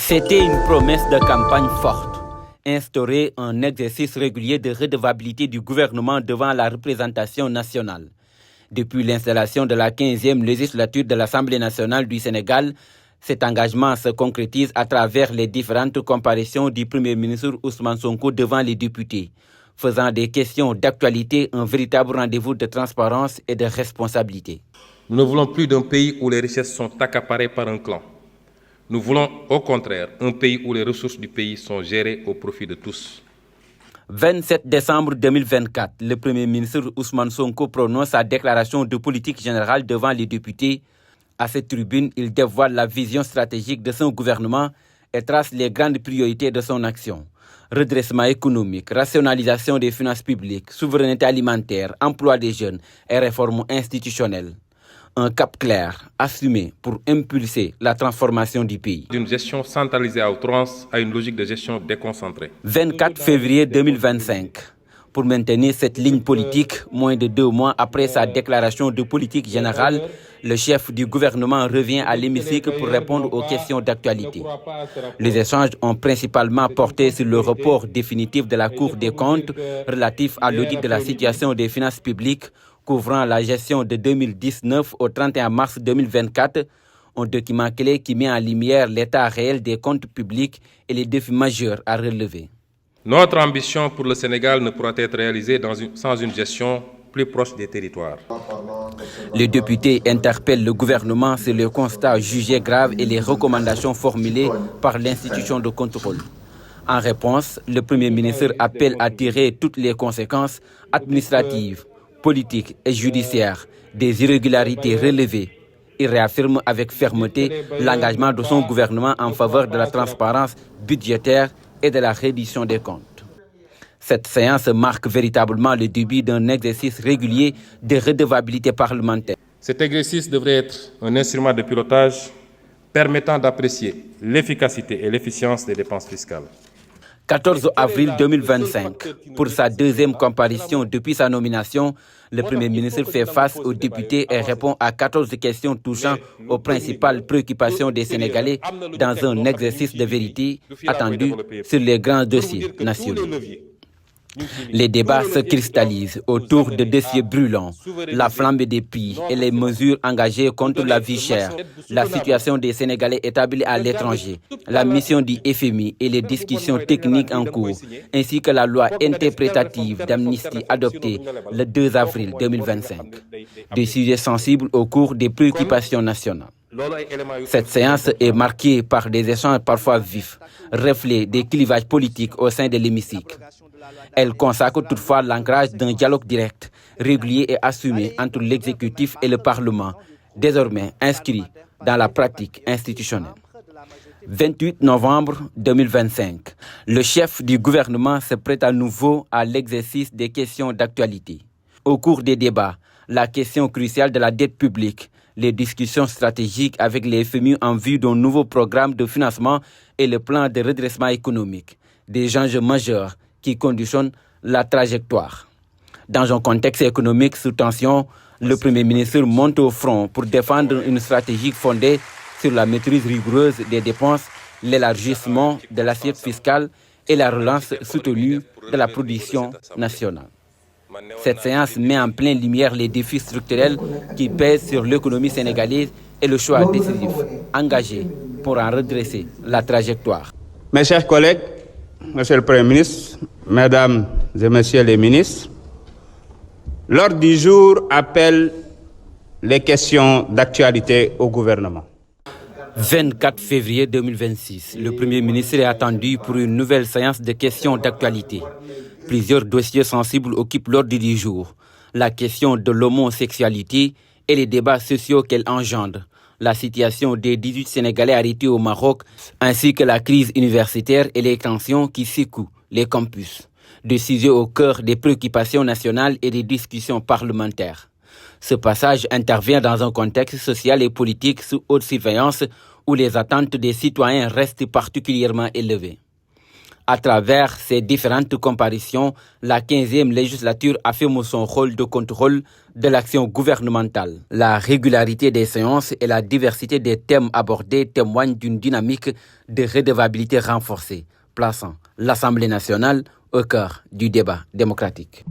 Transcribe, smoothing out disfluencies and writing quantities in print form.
C'était une promesse de campagne forte. Instaurer un exercice régulier de redevabilité du gouvernement devant la représentation nationale. Depuis l'installation de la 15e législature de l'Assemblée nationale du Sénégal, cet engagement se concrétise à travers les différentes comparutions du Premier ministre Ousmane Sonko devant les députés, faisant des questions d'actualité un véritable rendez-vous de transparence et de responsabilité. Nous ne voulons plus d'un pays où les richesses sont accaparées par un clan. Nous voulons au contraire un pays où les ressources du pays sont gérées au profit de tous. 27 décembre 2024, le Premier ministre Ousmane Sonko prononce sa déclaration de politique générale devant les députés. À cette tribune, il dévoile la vision stratégique de son gouvernement et trace les grandes priorités de son action. Redressement économique, rationalisation des finances publiques, souveraineté alimentaire, emploi des jeunes et réforme institutionnelle. Un cap clair, assumé pour impulser la transformation du pays. D'une gestion centralisée à outrance à une logique de gestion déconcentrée. 24 février 2025. Pour maintenir cette ligne politique, moins de 2 mois après sa déclaration de politique générale, le chef du gouvernement revient à l'hémicycle pour répondre aux questions d'actualité. Les échanges ont principalement porté sur le report définitif de la Cour des comptes relatif à l'audit de la situation des finances publiques couvrant la gestion de 2019 au 31 mars 2024, un document clé qui met en lumière l'état réel des comptes publics et les défis majeurs à relever. Notre ambition pour le Sénégal ne pourra être réalisée sans une gestion plus proche des territoires. Les députés interpellent le gouvernement sur le constat jugé grave et les recommandations formulées par l'institution de contrôle. En réponse, le Premier ministre appelle à tirer toutes les conséquences administratives, politiques et judiciaires des irrégularités relevées. Il réaffirme avec fermeté l'engagement de son gouvernement en faveur de la transparence budgétaire et de la reddition des comptes. Cette séance marque véritablement le début d'un exercice régulier de redevabilité parlementaire. Cet exercice devrait être un instrument de pilotage permettant d'apprécier l'efficacité et l'efficience des dépenses fiscales. 14 avril 2025, pour sa deuxième comparution depuis sa nomination, le Premier ministre fait face aux députés et répond à 14 questions touchant aux principales préoccupations des Sénégalais dans un exercice de vérité attendu sur les grands dossiers nationaux. Les débats se cristallisent autour de dossiers brûlants, la flambée des prix et les mesures engagées contre la vie chère, la situation des Sénégalais établis à l'étranger, la mission du FMI et les discussions techniques en cours, ainsi que la loi interprétative d'amnistie adoptée le 2 avril 2025. Des sujets sensibles au cours des préoccupations nationales. Cette séance est marquée par des échanges parfois vifs, reflets des clivages politiques au sein de l'hémicycle. Elle consacre toutefois l'ancrage d'un dialogue direct, régulier et assumé entre l'exécutif et le Parlement, désormais inscrit dans la pratique institutionnelle. 28 novembre 2025, le chef du gouvernement se prête à nouveau à l'exercice des questions d'actualité. Au cours des débats, la question cruciale de la dette publique, les discussions stratégiques avec les FMI en vue d'un nouveau programme de financement et le plan de redressement économique, des enjeux majeurs qui conditionnent la trajectoire. Dans un contexte économique sous tension, le Premier ministre monte au front pour défendre une stratégie fondée sur la maîtrise rigoureuse des dépenses, l'élargissement de l'assiette fiscale et la relance soutenue de la production nationale. Cette séance met en pleine lumière les défis structurels qui pèsent sur l'économie sénégalaise et le choix décisif, engagé pour en redresser la trajectoire. Mes chers collègues, Monsieur le Premier ministre, Mesdames et Messieurs les ministres, l'ordre du jour appelle les questions d'actualité au gouvernement. 24 février 2026, le Premier ministre est attendu pour une nouvelle séance de questions d'actualité. Plusieurs dossiers sensibles occupent l'ordre du jour. La question de l'homosexualité et les débats sociaux qu'elle engendre, la situation des 18 Sénégalais arrêtés au Maroc, ainsi que la crise universitaire et les tensions qui secouent les campus. Des sujets au cœur des préoccupations nationales et des discussions parlementaires. Ce passage intervient dans un contexte social et politique sous haute surveillance où les attentes des citoyens restent particulièrement élevées. À travers ces différentes comparutions, la 15e législature affirme son rôle de contrôle de l'action gouvernementale. La régularité des séances et la diversité des thèmes abordés témoignent d'une dynamique de redevabilité renforcée, plaçant l'Assemblée nationale au cœur du débat démocratique.